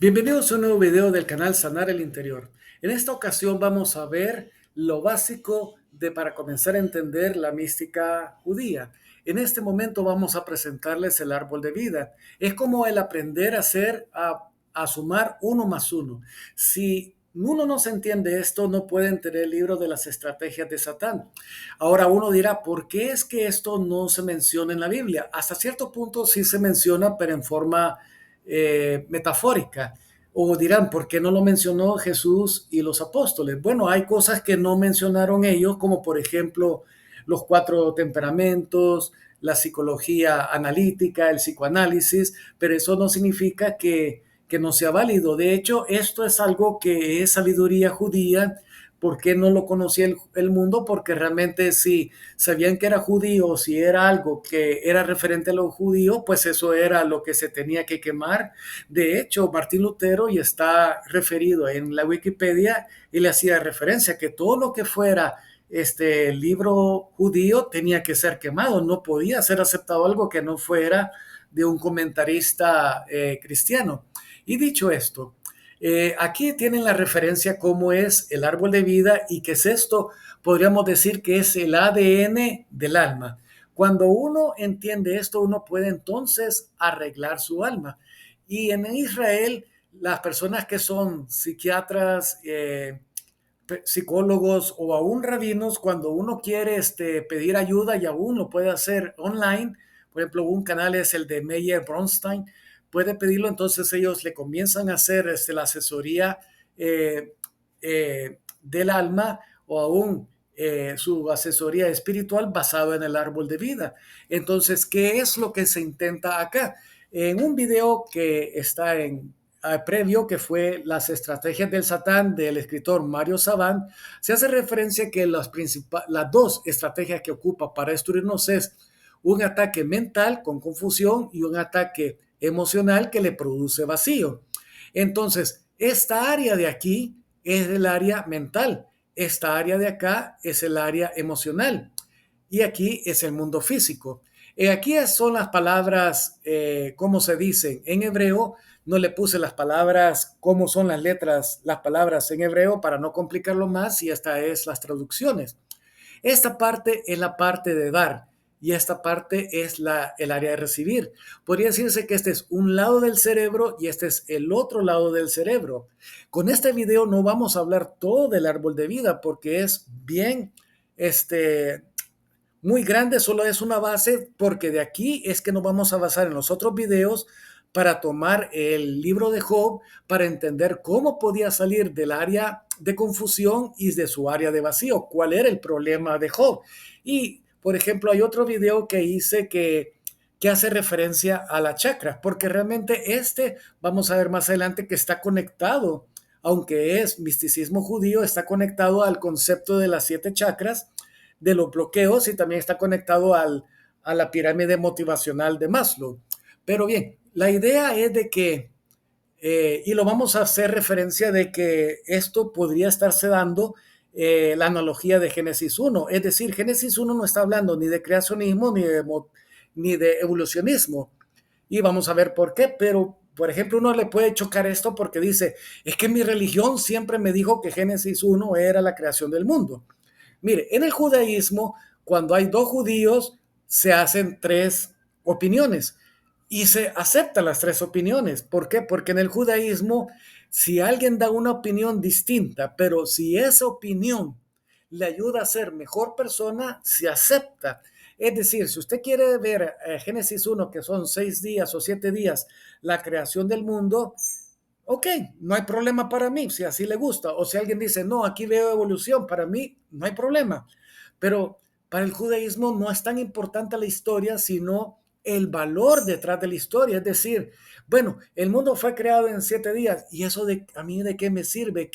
Bienvenidos a un nuevo video del canal Sanar el Interior. En esta ocasión vamos a ver lo básico para comenzar a entender la mística judía. En este momento vamos a presentarles el árbol de vida. Es como el aprender a sumar uno más uno. Si uno no se entiende esto, no puede entender el libro de las estrategias de Satán. Ahora uno dirá, ¿por qué es que esto no se menciona en la Biblia? Hasta cierto punto sí se menciona, pero en forma metafórica. O dirán, ¿por qué no lo mencionó Jesús y los apóstoles? Bueno, hay cosas que no mencionaron ellos, como por ejemplo los cuatro temperamentos, la psicología analítica, el psicoanálisis, pero eso no significa que no sea válido. De hecho, esto es algo que es sabiduría judía. ¿Por qué no lo conocía el mundo? Porque realmente si sabían que era judío, si era algo que era referente a los judíos, pues eso era lo que se tenía que quemar. De hecho, Martín Lutero, y está referido en la Wikipedia, y le hacía referencia que todo lo que fuera este libro judío tenía que ser quemado, no podía ser aceptado algo que no fuera de un comentarista cristiano. Y dicho esto, aquí tienen la referencia cómo es el árbol de vida y qué es esto. Podríamos decir que es el ADN del alma. Cuando uno entiende esto, uno puede entonces arreglar su alma. Y en Israel, las personas que son psiquiatras, psicólogos o aún rabinos, cuando uno quiere pedir ayuda y aún lo puede hacer online, por ejemplo, un canal es el de Meyer Bronstein, puede pedirlo, entonces ellos le comienzan a hacer la asesoría del alma o aún su asesoría espiritual basado en el árbol de vida. Entonces, ¿qué es lo que se intenta acá? En un video que está en previo, que fue Las estrategias del Satán del escritor Mario Saban, se hace referencia que las dos estrategias que ocupa para destruirnos es un ataque mental con confusión y un ataque emocional que le produce vacío. Entonces, esta área de aquí es el área mental, esta área de acá es el área emocional y aquí es el mundo físico. Aquí son las palabras, como se dicen en hebreo. No le puse las palabras, cómo son las letras, las palabras en hebreo para no complicarlo más, y esta es las traducciones. Esta parte es la parte de dar y esta parte es el área de recibir. Podría decirse que este es un lado del cerebro y este es el otro lado del cerebro. Con este video no vamos a hablar todo del árbol de vida porque es bien muy grande, solo es una base, porque de aquí es que nos vamos a basar en los otros videos para tomar el libro de Job, para entender cómo podía salir del área de confusión y de su área de vacío, cuál era el problema de Job. Y, por ejemplo, hay otro video que hice que hace referencia a la chakra, porque realmente vamos a ver más adelante que está conectado, aunque es misticismo judío, está conectado al concepto de las 7 chakras, de los bloqueos, y también está conectado a la pirámide motivacional de Maslow. Pero bien, la idea es de que, y lo vamos a hacer referencia de que esto podría estarse dando la analogía de Génesis 1. Es decir, Génesis 1 no está hablando ni de creacionismo ni de evolucionismo. Y vamos a ver por qué, pero por ejemplo, uno le puede chocar esto porque dice, es que mi religión siempre me dijo que Génesis 1 era la creación del mundo. Mire, en el judaísmo, cuando hay dos judíos, se hacen tres opiniones y se aceptan las tres opiniones. ¿Por qué? Porque en el judaísmo, si alguien da una opinión distinta, pero si esa opinión le ayuda a ser mejor persona, se acepta. Es decir, si usted quiere ver Génesis 1, que son 6 días o 7 días, la creación del mundo, ok, no hay problema para mí, si así le gusta. O si alguien dice, no, aquí veo evolución, para mí no hay problema. Pero para el judaísmo no es tan importante la historia, sino el valor detrás de la historia. Es decir, bueno, el mundo fue creado en 7 días y eso a mí de qué me sirve,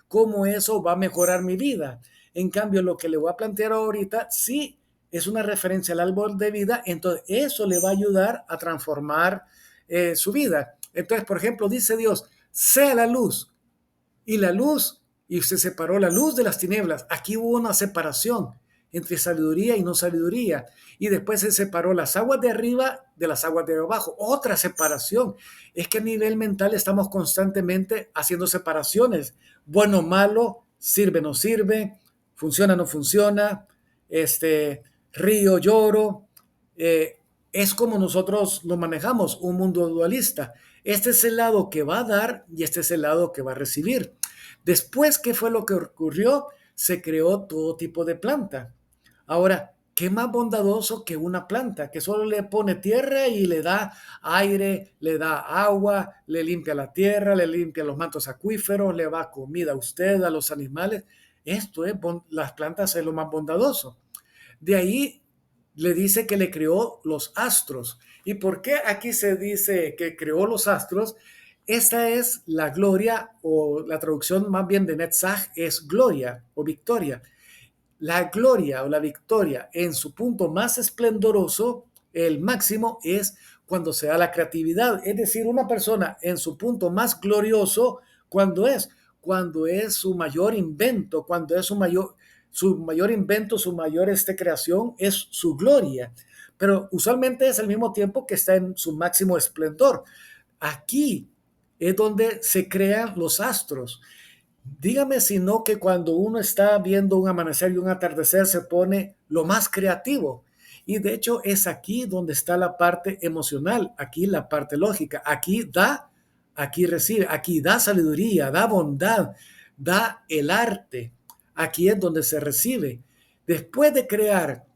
cómo eso va a mejorar mi vida. En cambio, lo que le voy a plantear ahorita, sí es una referencia al árbol de vida, entonces eso le va a ayudar a transformar su vida. Entonces, por ejemplo, dice Dios, sea la luz, y la luz, y se separó la luz de las tinieblas. Aquí hubo una separación entre sabiduría y no sabiduría. Y después se separó las aguas de arriba de las aguas de abajo. Otra separación. Es que a nivel mental estamos constantemente haciendo separaciones. Bueno, malo, sirve, no sirve, funciona, no funciona, río, lloro. Eh, es como nosotros lo manejamos, un mundo dualista. Este es el lado que va a dar y este es el lado que va a recibir. Después, ¿qué fue lo que ocurrió? Se creó todo tipo de planta. Ahora, ¿qué más bondadoso que una planta que solo le pone tierra y le da aire, le da agua, le limpia la tierra, le limpia los mantos acuíferos, le va comida a usted, a los animales? Esto es, las plantas es lo más bondadoso. De ahí le dice que le creó los astros. ¿Y por qué aquí se dice que creó los astros? Esta es la gloria, o la traducción más bien de Netzach es gloria o victoria. La gloria o la victoria en su punto más esplendoroso, el máximo, es cuando se da la creatividad. Es decir, una persona en su punto más glorioso, cuando es su mayor invento, cuando es su mayor invento, su mayor creación, es su gloria. Pero usualmente es al mismo tiempo que está en su máximo esplendor. Aquí es donde se crean los astros. Dígame si no que cuando uno está viendo un amanecer y un atardecer se pone lo más creativo. Y de hecho es aquí donde está la parte emocional, aquí la parte lógica. Aquí da, aquí recibe, aquí da sabiduría, da bondad, da el arte. Aquí es donde se recibe. Después de crear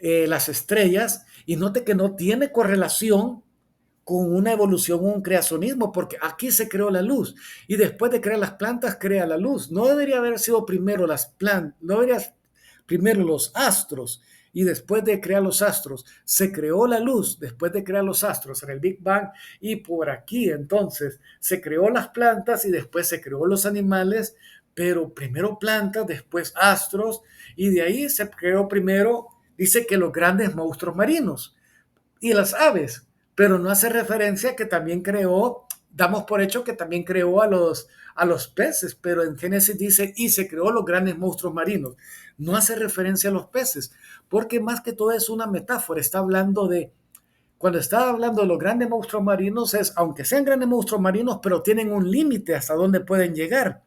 las estrellas, y note que no tiene correlación con una evolución, un creacionismo, porque aquí se creó la luz y después de crear las plantas crea la luz. No debería haber sido primero las plantas, no debería primero los astros y después de crear los astros se creó la luz, después de crear los astros en el Big Bang, y por aquí entonces se creó las plantas y después se creó los animales, pero primero plantas, después astros, y de ahí se creó primero, dice que los grandes monstruos marinos y las aves, pero no hace referencia que también creó, damos por hecho que también creó a los peces, pero en Génesis dice, y se creó los grandes monstruos marinos. No hace referencia a los peces, porque más que todo es una metáfora, está hablando de, cuando está hablando de los grandes monstruos marinos es, aunque sean grandes monstruos marinos, pero tienen un límite hasta dónde pueden llegar.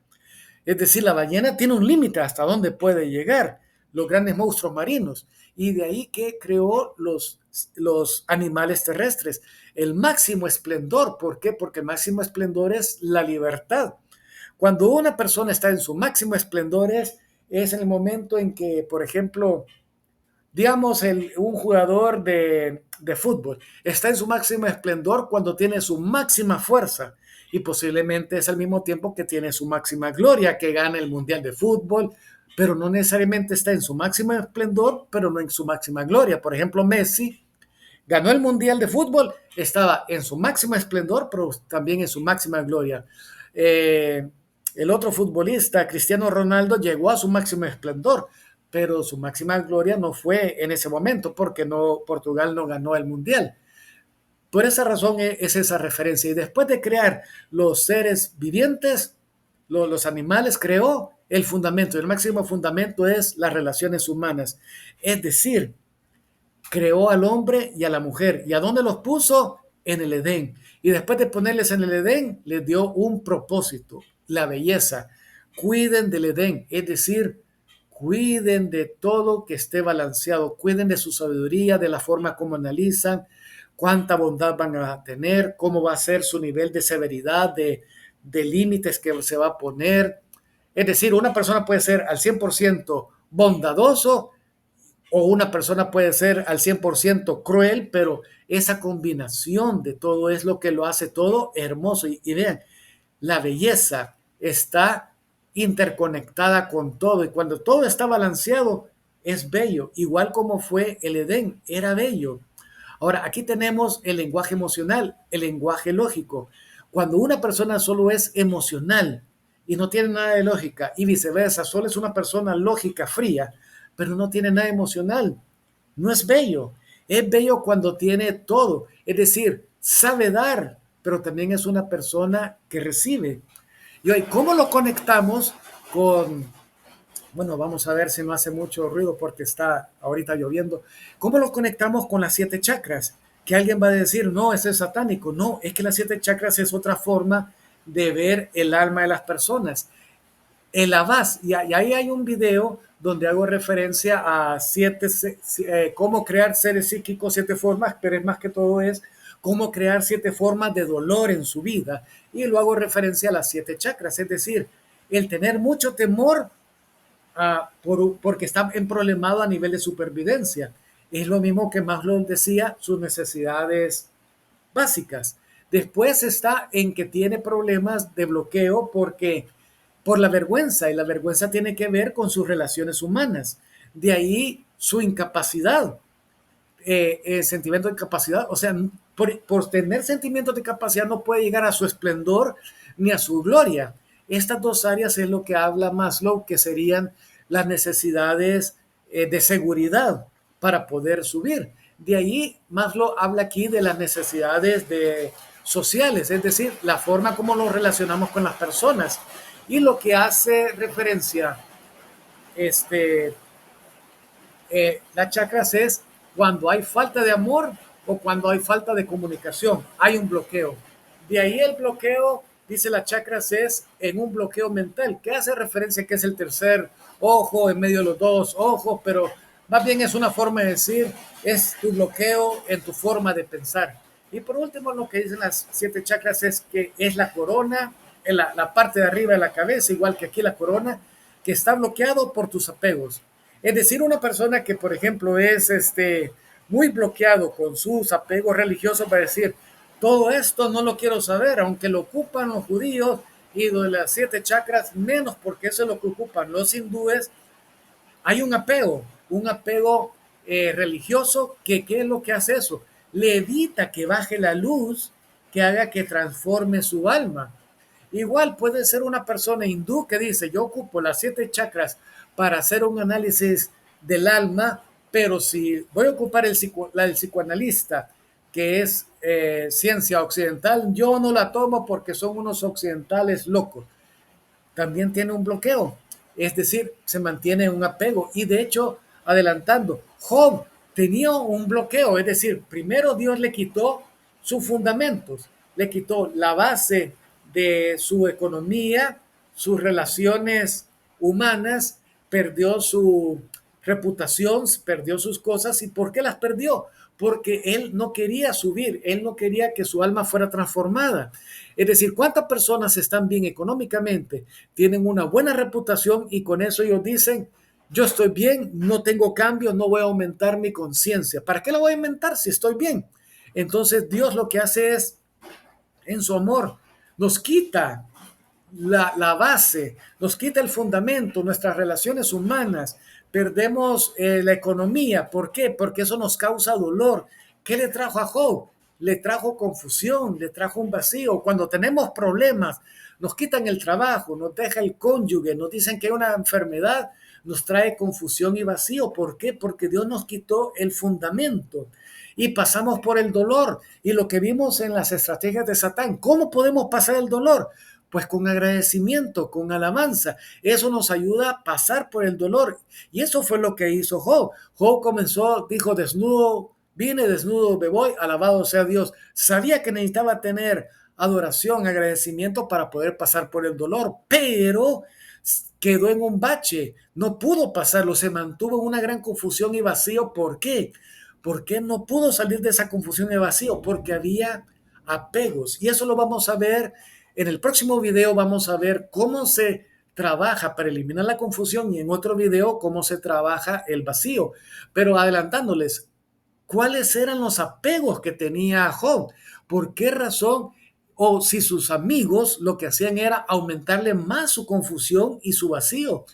Es decir, la ballena tiene un límite hasta dónde puede llegar, los grandes monstruos marinos. Y de ahí que creó los animales terrestres. El máximo esplendor, ¿por qué? Porque el máximo esplendor es la libertad. Cuando una persona está en su máximo esplendor es en el momento en que, por ejemplo, digamos, un jugador de fútbol está en su máximo esplendor cuando tiene su máxima fuerza y posiblemente es al mismo tiempo que tiene su máxima gloria, que gana el Mundial de Fútbol, pero no necesariamente está en su máximo esplendor, pero no en su máxima gloria. Por ejemplo, Messi ganó el Mundial de Fútbol, estaba en su máximo esplendor, pero también en su máxima gloria. Eh, el otro futbolista, Cristiano Ronaldo, llegó a su máximo esplendor, pero su máxima gloria no fue en ese momento porque Portugal no ganó el Mundial. Por esa razón es esa referencia. Y después de crear los seres vivientes, los animales, creó el fundamento. El máximo fundamento es las relaciones humanas. Es decir, creó al hombre y a la mujer. ¿Y a dónde los puso? En el Edén. Y después de ponerles en el Edén, les dio un propósito, la belleza. Cuiden del Edén, es decir, cuiden de todo que esté balanceado, cuiden de su sabiduría, de la forma como analizan, cuánta bondad van a tener, cómo va a ser su nivel de severidad, de límites que se va a poner. Es decir, una persona puede ser al 100% bondadoso o una persona puede ser al 100% cruel, pero esa combinación de todo es lo que lo hace todo hermoso. Y vean, la belleza está interconectada con todo y cuando todo está balanceado es bello, igual como fue el Edén, era bello. Ahora, aquí tenemos el lenguaje emocional, el lenguaje lógico. Cuando una persona solo es emocional y no tiene nada de lógica y viceversa, solo es una persona lógica, fría, pero no tiene nada emocional, no es bello. Es bello cuando tiene todo, es decir, sabe dar, pero también es una persona que recibe. Y hoy, ¿cómo lo conectamos con, bueno, vamos a ver si no hace mucho ruido porque está ahorita lloviendo? ¿Cómo lo conectamos con las 7 chakras? que alguien va a decir, no, ese es satánico. No, es que las 7 chakras es otra forma de ver el alma de las personas. El Avaz, y ahí hay un video donde hago referencia a cómo crear seres psíquicos, 7 formas, pero es más que todo es cómo crear 7 formas de dolor en su vida. Y lo hago referencia a las 7 chakras, es decir, el tener mucho temor porque está en problemado a nivel de supervivencia. Es lo mismo que Maslow decía, sus necesidades básicas. Después está en que tiene problemas de bloqueo porque por la vergüenza, y la vergüenza tiene que ver con sus relaciones humanas. De ahí su incapacidad, sentimiento de incapacidad. O sea, por tener sentimientos de capacidad no puede llegar a su esplendor ni a su gloria. Estas 2 áreas es lo que habla Maslow, que serían las necesidades de seguridad para poder subir. De ahí Maslow habla aquí de las necesidades sociales, es decir, la forma como nos relacionamos con las personas. Y lo que hace referencia este, las chakras es cuando hay falta de amor o cuando hay falta de comunicación, hay un bloqueo. De ahí el bloqueo, dice las chakras, es en un bloqueo mental, que hace referencia que es el tercer ojo en medio de los 2 ojos, pero más bien es una forma de decir, es tu bloqueo en tu forma de pensar. Y por último, lo que dicen las 7 chakras es que es la corona, en la parte de arriba de la cabeza, igual que aquí la corona, que está bloqueado por tus apegos. Es decir, una persona que, por ejemplo, es muy bloqueado con sus apegos religiosos va a decir, todo esto no lo quiero saber, aunque lo ocupan los judíos y de las 7 chakras, menos porque eso es lo que ocupan los hindúes. Hay un apego religioso que, ¿qué es lo que hace eso? Le evita que baje la luz que haga que transforme su alma. Igual puede ser una persona hindú que dice, yo ocupo las 7 chakras para hacer un análisis del alma, pero si voy a ocupar la del psicoanalista, que es ciencia occidental, yo no la tomo porque son unos occidentales locos. También tiene un bloqueo, es decir, se mantiene un apego. Y de hecho, adelantando, Job tenía un bloqueo, es decir, primero Dios le quitó sus fundamentos, le quitó la base de su economía, sus relaciones humanas, perdió su reputación, perdió sus cosas. ¿Y por qué las perdió? Porque él no quería subir, él no quería que su alma fuera transformada. Es decir, ¿cuántas personas están bien económicamente, tienen una buena reputación y con eso ellos dicen, yo estoy bien, no tengo cambios, no voy a aumentar mi conciencia? ¿Para qué la voy a aumentar si estoy bien? Entonces Dios lo que hace es, en su amor, nos quita la base, nos quita el fundamento, nuestras relaciones humanas, perdemos la economía. ¿Por qué? Porque eso nos causa dolor. ¿Qué le trajo a Job? Le trajo confusión, le trajo un vacío. Cuando tenemos problemas, nos quitan el trabajo, nos deja el cónyuge, nos dicen que hay una enfermedad, nos trae confusión y vacío. ¿Por qué? Porque Dios nos quitó el fundamento y pasamos por el dolor. Y lo que vimos en las estrategias de Satán, ¿cómo podemos pasar el dolor? Pues con agradecimiento, con alabanza. Eso nos ayuda a pasar por el dolor. Y eso fue lo que hizo Job. Job comenzó, dijo, desnudo vine, desnudo me voy, alabado sea Dios. Sabía que necesitaba tener adoración, agradecimiento para poder pasar por el dolor, pero quedó en un bache, no pudo pasarlo, se mantuvo en una gran confusión y vacío. ¿Por qué? ¿Por qué no pudo salir de esa confusión y vacío? Porque había apegos. Y eso lo vamos a ver en el próximo video. Vamos a ver cómo se trabaja para eliminar la confusión y en otro video cómo se trabaja el vacío. Pero adelantándoles, ¿cuáles eran los apegos que tenía Job? ¿Por qué razón? O si sus amigos lo que hacían era aumentarle más su confusión y su vacío.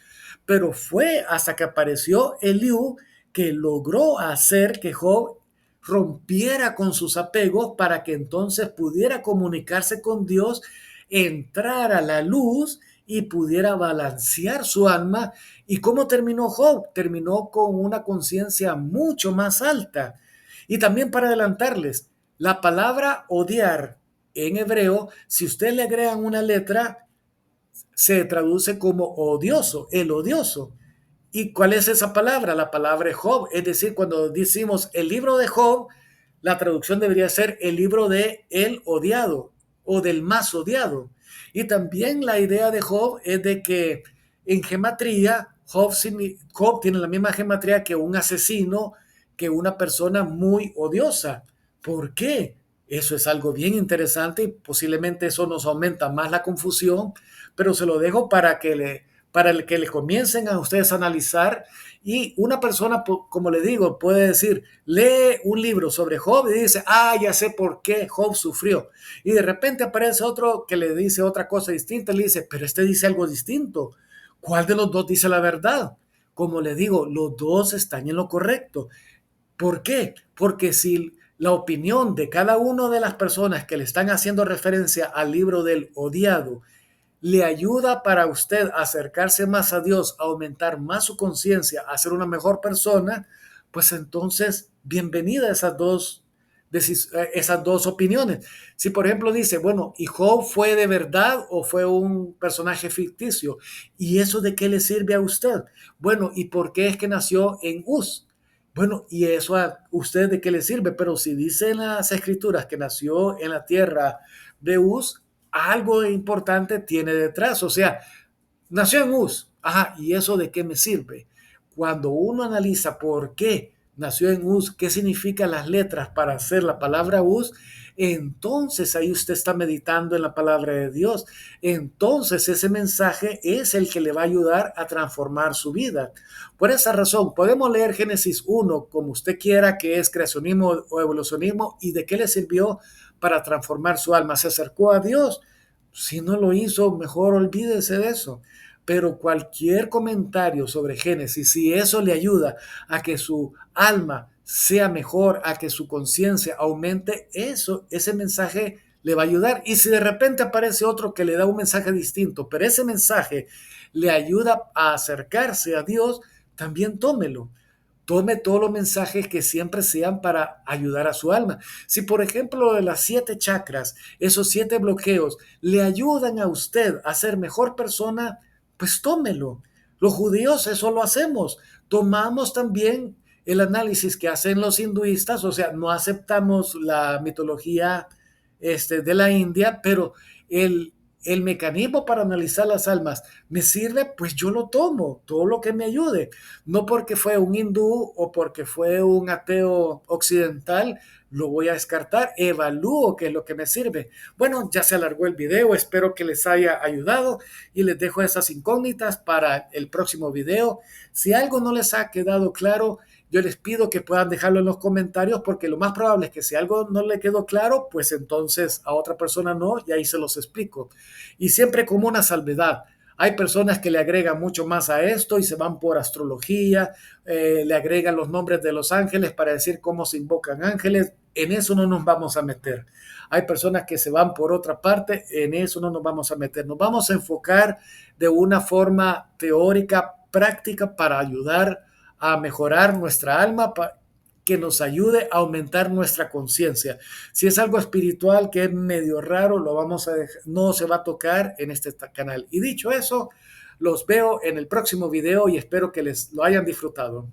Pero fue hasta que apareció Eliú que logró hacer que Job rompiera con sus apegos para que entonces pudiera comunicarse con Dios, entrar a la luz y pudiera balancear su alma. ¿Y cómo terminó Job? Terminó con una conciencia mucho más alta. Y también para adelantarles, la palabra odiar en hebreo, si usted le agregan una letra, se traduce como odioso, el odioso. ¿Y cuál es esa palabra? La palabra es Job. Es decir, cuando decimos el libro de Job, la traducción debería ser el libro de el odiado o del más odiado. Y también la idea de Job es de que en gematría, Job tiene la misma gematría que un asesino, que una persona muy odiosa. ¿Por qué? Eso es algo bien interesante y posiblemente eso nos aumenta más la confusión, pero se lo dejo para que le comiencen a ustedes a analizar. Y una persona, como le digo, puede decir, lee un libro sobre Job y dice, ya sé por qué Job sufrió. Y de repente aparece otro que le dice otra cosa distinta, le dice, pero este dice algo distinto. ¿Cuál de los dos dice la verdad? Como le digo, los dos están en lo correcto. ¿Por qué? Porque si la opinión de cada una de las personas que le están haciendo referencia al libro del odiado le ayuda para usted a acercarse más a Dios, a aumentar más su conciencia, a ser una mejor persona, pues entonces bienvenida a esas dos opiniones. Si por ejemplo dice, bueno, ¿y Job fue de verdad o fue un personaje ficticio? ¿Y eso de qué le sirve a usted? Bueno, ¿y por qué es que nació en Uz? Bueno, ¿y eso a usted de qué le sirve? Pero si dicen las escrituras que nació en la tierra de Uz, algo importante tiene detrás. O sea, nació en Uz. Ajá, ¿y eso de qué me sirve? Cuando uno analiza por qué nació en Uz, qué significan las letras para hacer la palabra Uz, entonces ahí usted está meditando en la palabra de Dios. Entonces ese mensaje es el que le va a ayudar a transformar su vida. Por esa razón, podemos leer Génesis 1 como usted quiera, que es creacionismo o evolucionismo, y de qué le sirvió para transformar su alma. Se acercó a Dios. Si no lo hizo, mejor olvídese de eso. Pero cualquier comentario sobre Génesis, si eso le ayuda a que su alma sea mejor, a que su conciencia aumente, ese mensaje le va a ayudar. Y si de repente aparece otro que le da un mensaje distinto, pero ese mensaje le ayuda a acercarse a Dios, también tómelo. Tome todos los mensajes que siempre sean para ayudar a su alma. Si, por ejemplo, de las 7 chakras, esos 7 bloqueos, le ayudan a usted a ser mejor persona, pues tómelo. Los judíos eso lo hacemos. Tomamos también el análisis que hacen los hinduistas, o sea, no aceptamos la mitología de la India, pero el, el mecanismo para analizar las almas me sirve, pues yo lo tomo, todo lo que me ayude. No porque fue un hindú o porque fue un ateo occidental, lo voy a descartar, evalúo qué es lo que me sirve. Bueno, ya se alargó el video, espero que les haya ayudado y les dejo esas incógnitas para el próximo video. Si algo no les ha quedado claro, yo les pido que puedan dejarlo en los comentarios porque lo más probable es que si algo no le quedó claro, pues entonces a otra persona no y ahí se los explico. Y siempre como una salvedad. Hay personas que le agregan mucho más a esto y se van por astrología, le agregan los nombres de los ángeles para decir cómo se invocan ángeles. En eso no nos vamos a meter. Hay personas que se van por otra parte, en eso no nos vamos a meter. Nos vamos a enfocar de una forma teórica, práctica para ayudar a mejorar nuestra alma, que nos ayude a aumentar nuestra conciencia. Si es algo espiritual que es medio raro, lo vamos a dejar, no se va a tocar en este canal. Y dicho eso, los veo en el próximo video y espero que les lo hayan disfrutado.